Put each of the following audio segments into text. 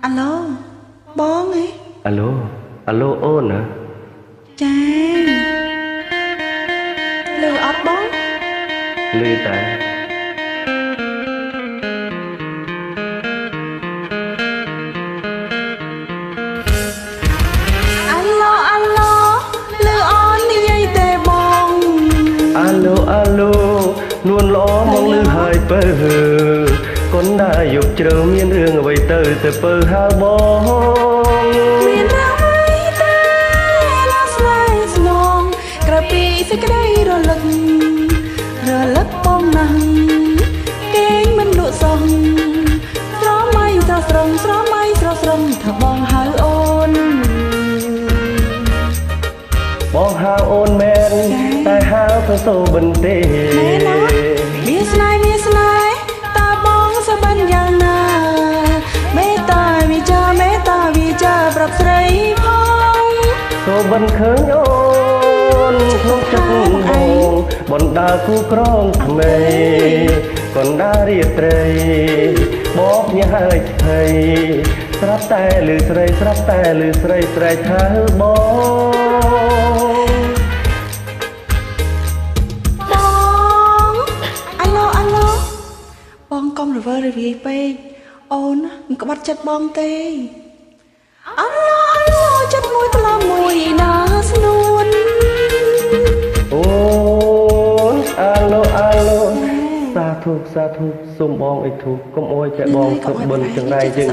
Alo បងហ៎ Alo Alo ôn hả ចាលឺអត់បង Lư ta Alo Alo លឺអូននិយាយទេបង Alo Alo នួនល្អមកលឺហើយបើកូនដែរយកជ្រើមានរឿងអ្វីទៅបើហៅបងមានរឿងអីទេឡាស្នេហ៍ស្នងក្រៅពីសេចក្តីរលឹកបងណាស់គេងមិនលក់សោះស្រមៃស្រស់ស្រងថាបងហៅអូន បងហៅអូនមែនតែហៅទៅសូបន្ទេមែនណាមានស្នេហ៍តើបងសប្បាយយ៉ាងណាមេត្តាវិចារប្រាប់ស្រីផងសូបិនឃើញអូនក្នុងចិត្តហងបណ្ដាគូក្រងថ្មីកណ្ដារៀបត្រីបបញ៉ាហើយថៃស្រាប់តែលឺស្រីស្រែកថាបងអាឡូបងកុំរវើរវាយពេកអូនមិនក្បត់ចិត្តបងទេអាឡូចិត្តមួយថ្លាមួយណាស្នួនអូនអាឡូសាធុសូមបងអីធូកុំអួយតែបងទៅបិណ្ឌចង្រៃជាង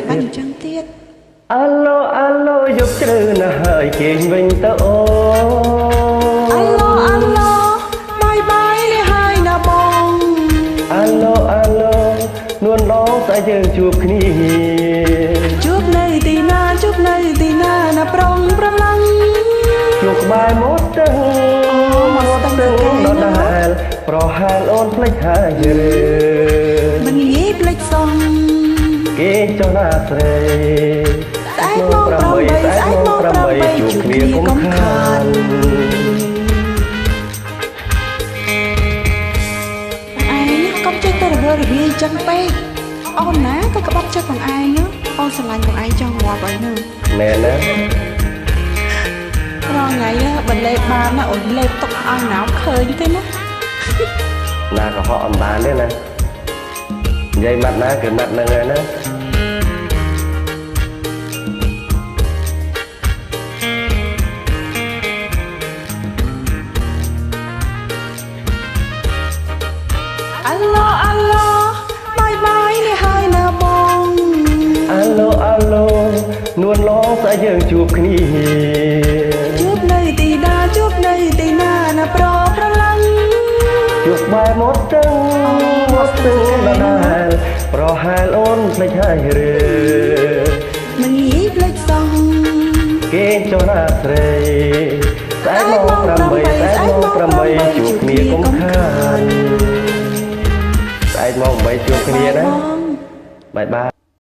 ទៀតអាឡូយកជ្រៅណាស់ហើយគេងវិញទៅអូអាឡូបាយនេះហើយណាបងអាឡូនួនឡងតែយើងជួបគ្នាជួបនៅទីណាណាប្រុងប្រឡងជួបក្បែរមកទឹកដល់ដែលប្រហែលអូនភ្លេចហើយឬមិនងាយភ្លេចសោះគេចុះណាស្រីស្អែកមក8ជួបគ្នាកុំខានឯងកុំចេះទៅរវើរវាយចឹងពេកអូនណាក៏ក្បត់ចិត្តបងឯងអូនស្រឡាញ់បងឯងចង់ងាប់ហើយនោះមែនណារងថ្ងៃបើលេបបានណាអូនលេបទុកឲ្យណៅឃើញទេណាណាក៏ហក់អំបានទេណានិយាយម៉ាត់ណាគឺម៉ាត់ហ្នឹងហើយណាអាឡូបាយនេះហើយណាបងអាឡូនួនឡងស្អែកយើងជួបគ្នាជួបនៅទីណាណាប្រឡងជួបបែរមកទឹកដល់ដែលប្រហែលអូនភ្លេចហើយឬមិនងាយភ្លេចសោះគេចុះណាស្រីស្អែកមក8ជួបគ្នាកុំខានស្អែកមក8ជួបគ្នាណាបាយ